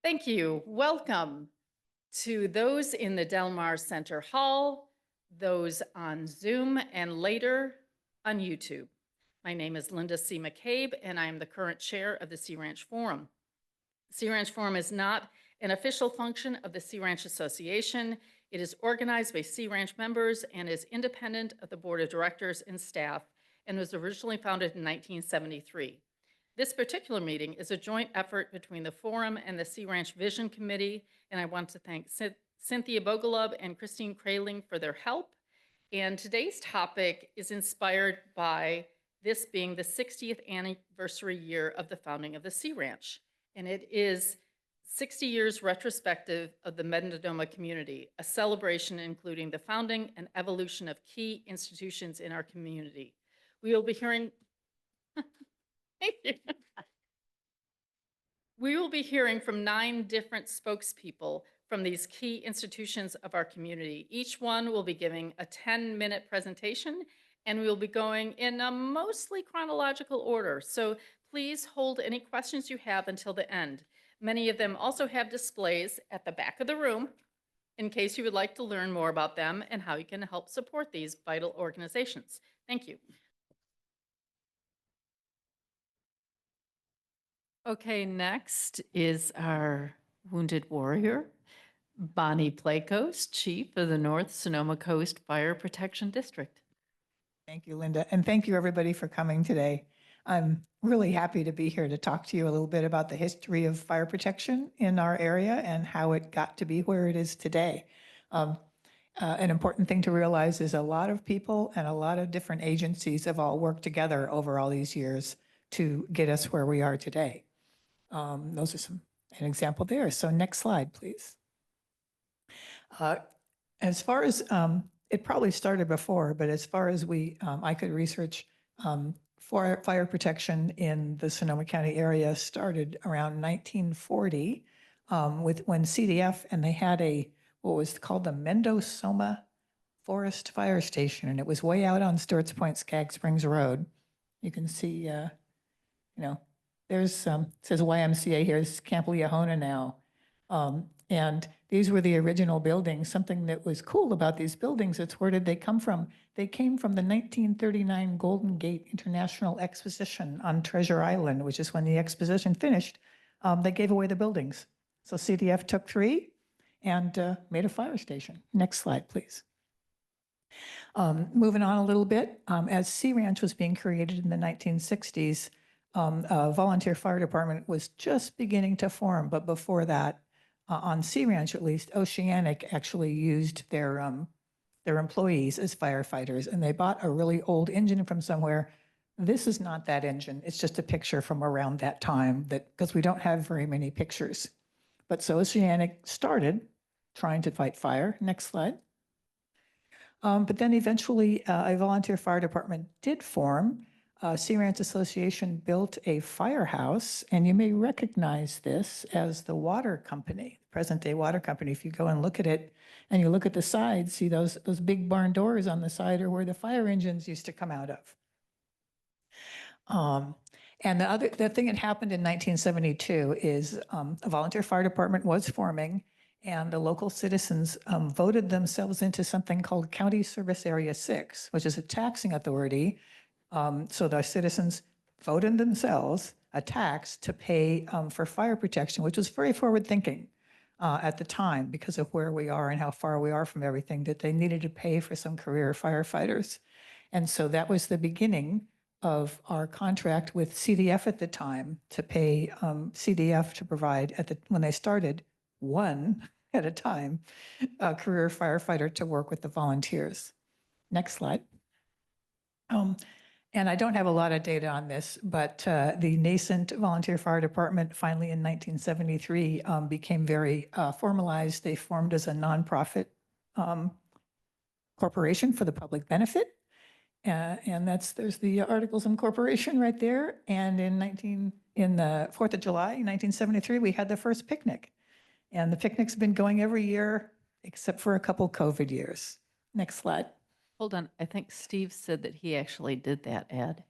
Thank you. Welcome to those in the Del Mar Center Hall, those on Zoom, and later on YouTube. My name is Linda C. McCabe, and I am the current chair of the Sea Ranch Forum. Sea Ranch Forum is not an official function of the Sea Ranch Association. It is organized by Sea Ranch members and is independent of the board of directors and staff, and was originally founded in 1973. This particular meeting is a joint effort between the Forum and the Sea Ranch Vision Committee, and I want to thank Cynthia Bogalub and Christine Kraling for their help. And today's topic is inspired by this being the 60th anniversary year of the founding of the Sea Ranch. And it is 60 years retrospective of the Mendonoma Community, a celebration including the founding and evolution of key institutions in our community. We will be hearing Thank you. We will be hearing from 9 different spokespeople from these key institutions of our community. Each one will be giving a 10-minute presentation, and we will be going in a mostly chronological order. So please hold any questions you have until the end. Many of them also have displays at the back of the room in case you would like to learn more about them and how you can help support these vital organizations. Thank you. Okay, next is our wounded warrior, Bonnie Plakos, Chief of the North Sonoma Coast Fire Protection District. Thank you, Linda, and thank you everybody for coming today. I'm really happy to be here to talk to you a little bit about the history of fire protection in our area and how it got to be where it is today. An important thing to realize is a lot of people and a lot of different agencies have all worked together over all these years to get us where we are today. Those are an example there. So next slide, please. As far as, it probably started before, but as far as I could research, for fire protection in the Sonoma County area started around 1940 when CDF, and they had what was called the Mendonoma Forest Fire Station, and it was way out on Stewart's Point, Skag Springs Road. You can see, there's says YMCA here. This is Camp Leahona now. And these were the original buildings. Something that was cool about these buildings, it's where did they come from? They came from the 1939 Golden Gate International Exposition on Treasure Island, which is when the exposition finished. They gave away the buildings. So CDF took 3 and made a fire station. Next slide, please. Moving on a little bit, as Sea Ranch was being created in the 1960s, a volunteer fire department was just beginning to form, but before that, on Sea Ranch at least, Oceanic actually used their employees as firefighters, and they bought a really old engine from somewhere. This is not that engine. It's just a picture from around that time, because we don't have very many pictures. But so Oceanic started trying to fight fire. Next slide. But then eventually a volunteer fire department did form. Sea Ranch Association built a firehouse, and you may recognize this as the water company, present-day water company. If you go and look at it, and you look at the sides, see those big barn doors on the side are where the fire engines used to come out of. And the thing that happened in 1972 is a volunteer fire department was forming, and the local citizens voted themselves into something called County Service Area 6, which is a taxing authority. So the citizens voted themselves a tax to pay for fire protection, which was very forward thinking at the time because of where we are and how far we are from everything, that they needed to pay for some career firefighters. And so that was the beginning of our contract with CDF at the time to pay CDF to provide, when they started, 1 at a time, a career firefighter to work with the volunteers. Next slide. And I don't have a lot of data on this, but the nascent volunteer fire department finally in 1973 became very formalized. They formed as a nonprofit corporation for the public benefit. And there's the articles of incorporation right there. And in the 4th of July, 1973, we had the first picnic. And the picnic's been going every year, except for a couple COVID years. Next slide. Hold on, I think Steve said that he actually did that ad.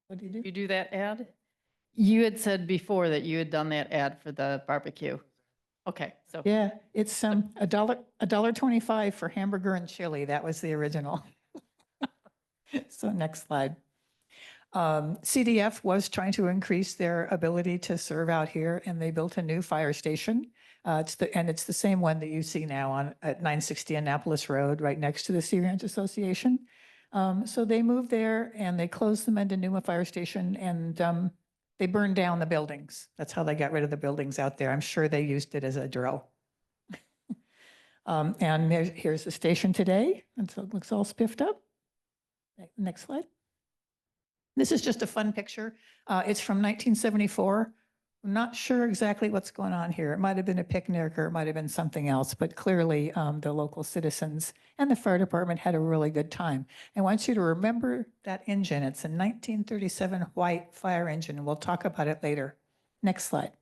What did you do? You do that ad? You had said before that you had done that ad for the barbecue. Okay, so Yeah, it's $1.25 for hamburger and chili. That was the original. So next slide. CDF was trying to increase their ability to serve out here, and they built a new fire station. It's the same one that you see now at 960 Annapolis Road, right next to the Sea Ranch Association. So they moved there and they closed the Mendonoma Fire Station, and they burned down the buildings. That's how they got rid of the buildings out there. I'm sure they used it as a drill. And here's the station today, and so it looks all spiffed up. Next slide. This is just a fun picture. It's from 1974. I'm not sure exactly what's going on here. It might have been a picnic or it might have been something else, but clearly the local citizens and the fire department had a really good time. I want you to remember that engine. It's a 1937 white fire engine, and we'll talk about it later. Next slide.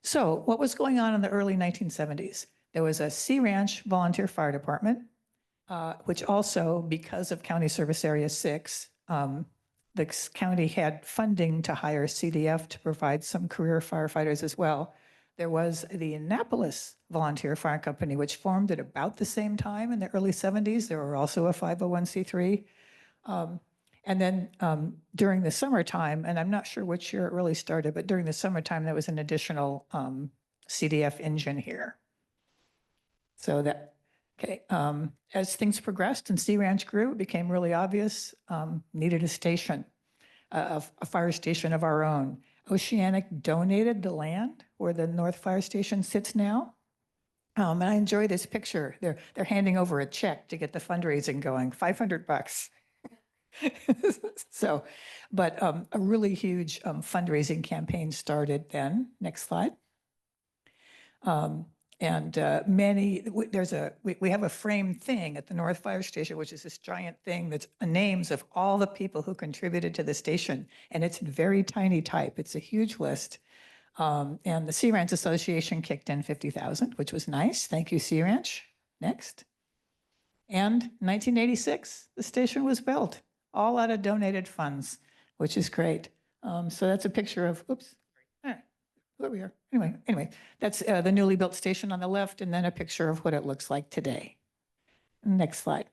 So what was going on in the early 1970s? There was a Sea Ranch volunteer fire department, which also, because of County Service Area 6, the county had funding to hire CDF to provide some career firefighters as well. There was the Annapolis Volunteer Fire Company, which formed at about the same time in the early 70s. There were also a 501c3. And then during the summertime, and I'm not sure which year it really started, but during the summertime, there was an additional CDF engine here. So that, okay, as things progressed and Sea Ranch grew, it became really obvious, needed a station, a fire station of our own. Oceanic donated the land where the North Fire Station sits now. And I enjoy this picture. They're handing over a check to get the fundraising going, $500. So, but a really huge fundraising campaign started then. Next slide. We have a framed thing at the North Fire Station, which is this giant thing that's names of all the people who contributed to the station. And it's very tiny type. It's a huge list. And the Sea Ranch Association kicked in $50,000, which was nice. Thank you, Sea Ranch. Next. And 1986, the station was built, all out of donated funds, which is great. So that's a picture of, oops. Where we are. Anyway, that's the newly built station on the left, and then a picture of what it looks like today. Next slide.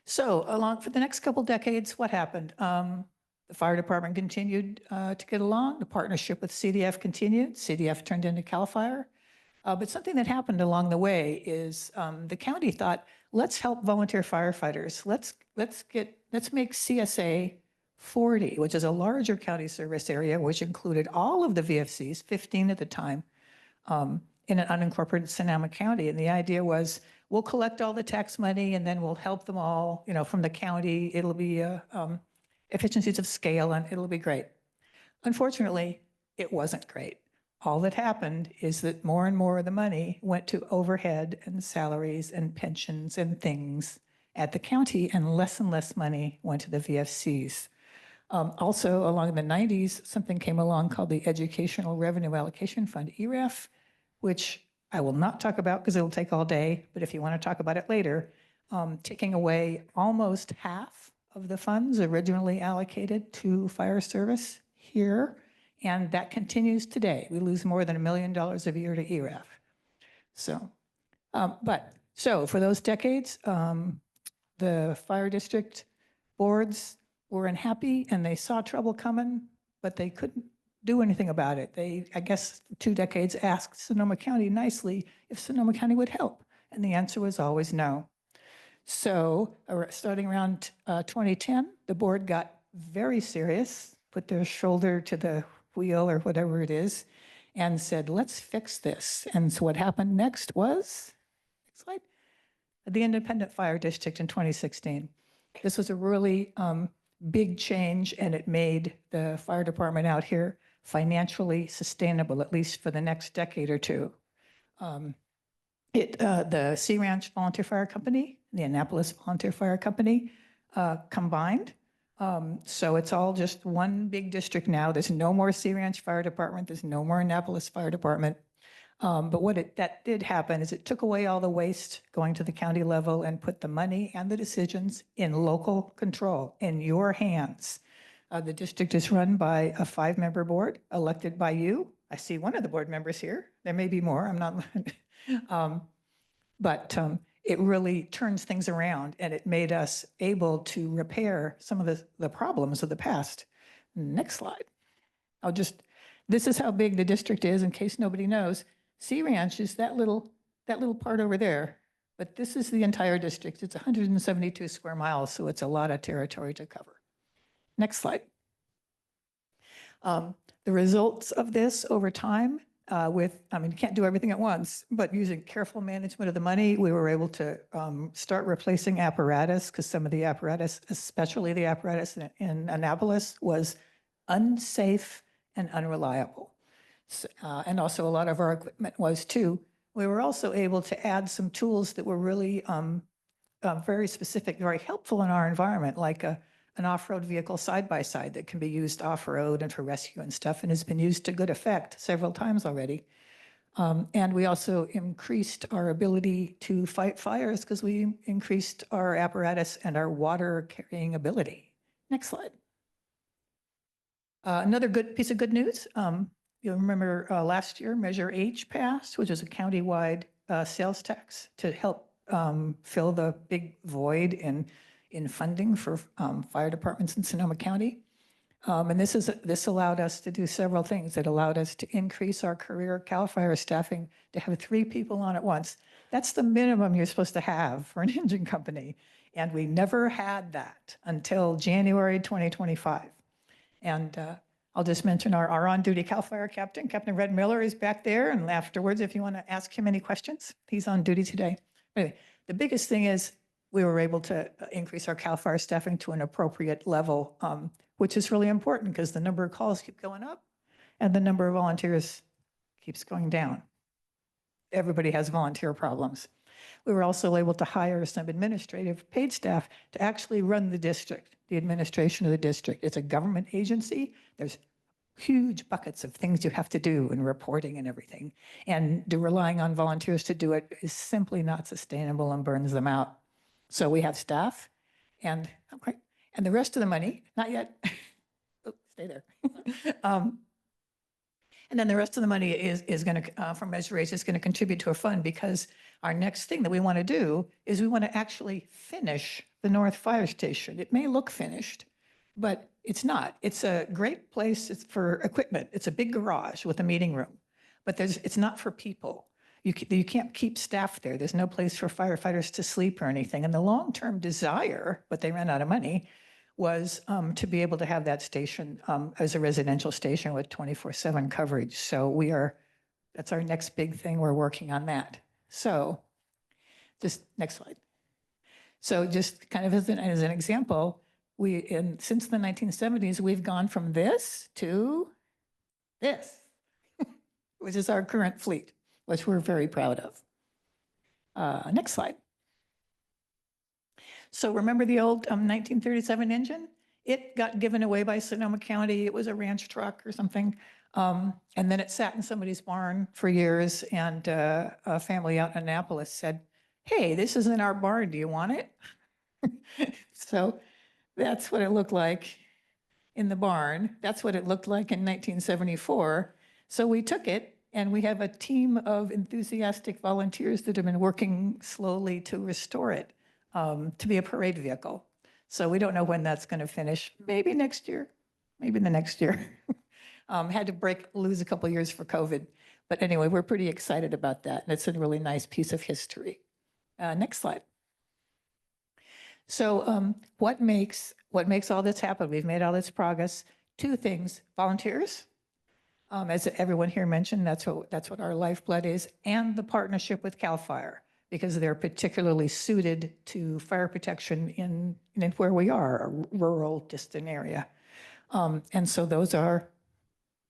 So along for the next couple decades, what happened? The fire department continued to get along. The partnership with CDF continued. CDF turned into CAL FIRE. But something that happened along the way is the county thought, let's help volunteer firefighters. Let's make CSA 40, which is a larger county service area, which included all of the VFCs, 15 at the time, in an unincorporated Sonoma County. And the idea was, we'll collect all the tax money and then we'll help them all, from the county. It'll be efficiencies of scale and it'll be great. Unfortunately, it wasn't great. All that happened is that more and more of the money went to overhead and salaries and pensions and things at the county, and less money went to the VFCs. Also, along the 90s, something came along called the Educational Revenue Allocation Fund, ERAF, which I will not talk about because it'll take all day, but if you want to talk about it later, taking away almost half of the funds originally allocated to fire service here, and that continues today. We lose more than $1 million a year to ERAF. So, so for those decades, the fire district boards were unhappy and they saw trouble coming, but they couldn't do anything about it. They, I guess, 2 decades asked Sonoma County nicely if Sonoma County would help, and the answer was always no. So starting around 2010, the board got very serious, put their shoulder to the wheel or whatever it is, and said, let's fix this. And so what happened next was, next slide, the Independent Fire District in 2016. This was a really big change, and it made the fire department out here financially sustainable, at least for the next decade or two. The Sea Ranch Volunteer Fire Company, the Annapolis Volunteer Fire Company combined. So it's all just one big district now. There's no more Sea Ranch Fire Department. There's no more Annapolis Fire Department. But that did happen is it took away all the waste going to the county level and put the money and the decisions in local control, in your hands. The district is run by a 5-member board elected by you. I see one of the board members here. There may be more, I'm not. But it really turns things around, and it made us able to repair some of the problems of the past. Next slide. This is how big the district is in case nobody knows. Sea Ranch is that little part over there, but this is the entire district. It's 172 square miles, so it's a lot of territory to cover. Next slide. The results of this over time you can't do everything at once, but using careful management of the money, we were able to start replacing apparatus because some of the apparatus, especially the apparatus in Annapolis, was unsafe and unreliable. And also a lot of our equipment was too. We were also able to add some tools that were really very specific, very helpful in our environment, like an off-road vehicle side-by-side that can be used off-road and for rescue and stuff, and has been used to good effect several times already. And we also increased our ability to fight fires because we increased our apparatus and our water carrying ability. Next slide. Another good piece of good news. You'll remember last year, Measure H passed, which is a countywide sales tax to help fill the big void in funding for fire departments in Sonoma County. And this allowed us to do several things. It allowed us to increase our career CAL FIRE staffing to have 3 people on at once. That's the minimum you're supposed to have for an engine company. And we never had that until January 2025. And I'll just mention our on-duty CAL FIRE captain, Captain Red Miller, is back there. And afterwards, if you want to ask him any questions, he's on duty today. Anyway, the biggest thing is we were able to increase our CAL FIRE staffing to an appropriate level, which is really important because the number of calls keep going up and the number of volunteers keeps going down. Everybody has volunteer problems. We were also able to hire some administrative paid staff to actually run the district, the administration of the district. It's a government agency. There's huge buckets of things you have to do and reporting and everything. And relying on volunteers to do it is simply not sustainable and burns them out. So we have staff and the rest of the money, not yet. Oh, stay there. And then the rest of the money is going to, from Measure H, is going to contribute to a fund because our next thing that we want to do is we want to actually finish the North Fire Station. It may look finished, but it's not. It's a great place for equipment. It's a big garage with a meeting room, but it's not for people. You can't keep staff there. There's no place for firefighters to sleep or anything. And the long-term desire, but they ran out of money, was to be able to have that station as a residential station with 24/7 coverage. So that's our next big thing. We're working on that. So just next slide. So just kind of as an example, since the 1970s, we've gone from this to this, which is our current fleet, which we're very proud of. Next slide. So remember the old 1937 engine? It got given away by Sonoma County. It was a ranch truck or something. And then it sat in somebody's barn for years. And a family out in Annapolis said, hey, this is in our barn. Do you want it? So that's what it looked like in the barn. That's what it looked like in 1974. So we took it, and we have a team of enthusiastic volunteers that have been working slowly to restore it to be a parade vehicle. So we don't know when that's going to finish. Maybe next year, maybe the next year. Had to lose a couple years for COVID. But anyway, we're pretty excited about that. And it's a really nice piece of history. Next slide. So what makes all this happen? We've made all this progress. 2 things: volunteers, as everyone here mentioned, that's what our lifeblood is, and the partnership with CAL FIRE, because they're particularly suited to fire protection in where we are, a rural, distant area. And so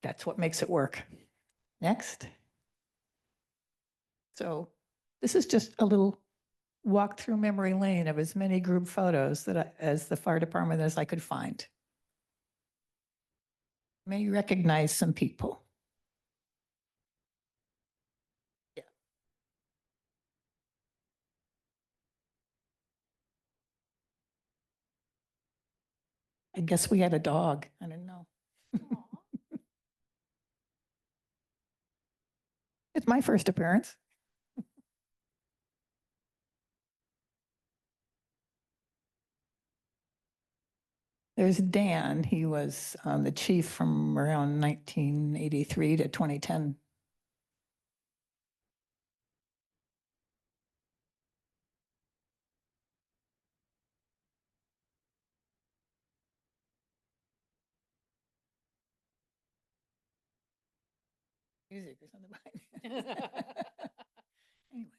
that's what makes it work. Next. So this is just a little walk through memory lane of as many group photos as the fire department as I could find. May recognize some people. Yeah. guess we had a dog. I didn't know. It's my first appearance. There's Dan. He was the chief from around 1983 to 2010. Music or something behind. Anyway.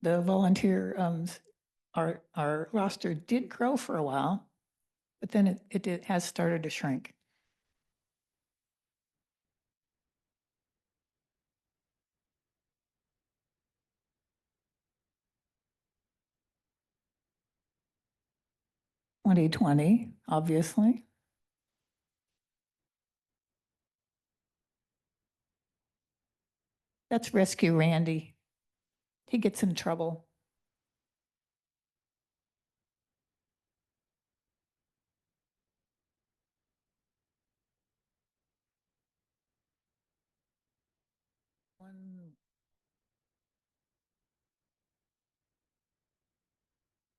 The volunteer, our roster did grow for a while, but then it has started to shrink. In 2020, obviously. That's Rescue Randy. He gets in trouble.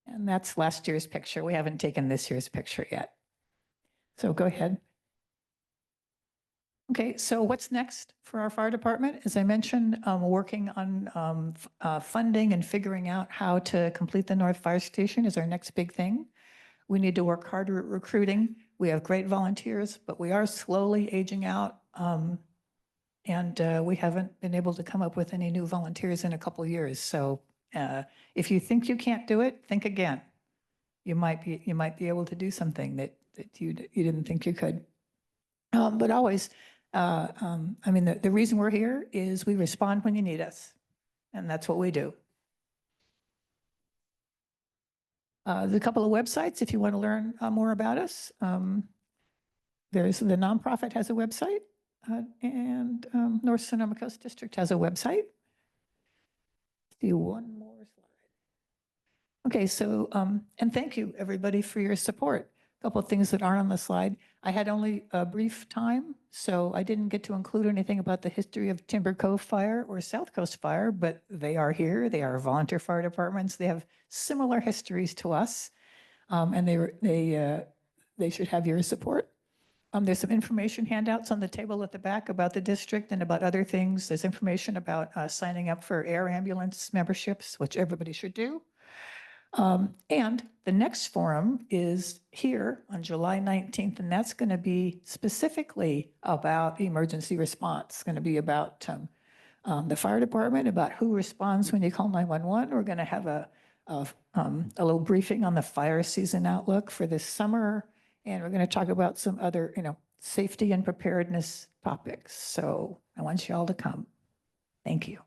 And that's last year's picture. We haven't taken this year's picture yet. So go ahead. Okay, so what's next for our fire department? As I mentioned, working on funding and figuring out how to complete the North Fire Station is our next big thing. We need to work harder at recruiting. We have great volunteers, but we are slowly aging out. And we haven't been able to come up with any new volunteers in a couple years. So if you think you can't do it, think again. You might be able to do something that you didn't think you could. But always, I mean, the reason we're here is we respond when you need us, and that's what we do. There's a couple of websites if you want to learn more about us. There's the nonprofit has a website, and North Sonoma Coast District has a website. See one more slide. Okay, so, and thank you everybody for your support. A couple of things that aren't on the slide. I had only a brief time, so I didn't get to include anything about the history of Timber Cove Fire or South Coast Fire, but they are here. They are volunteer fire departments. They have similar histories to us, and they should have your support. There's some information handouts on the table at the back about the district and about other things. There's information about signing up for air ambulance memberships, which everybody should do. And the next forum is here on July 19th, and that's going to be specifically about emergency response. It's going to be about the fire department, about who responds when you call 911. We're going to have a little briefing on the fire season outlook for this summer, and we're going to talk about some other, safety and preparedness topics. So I want you all to come. Thank you.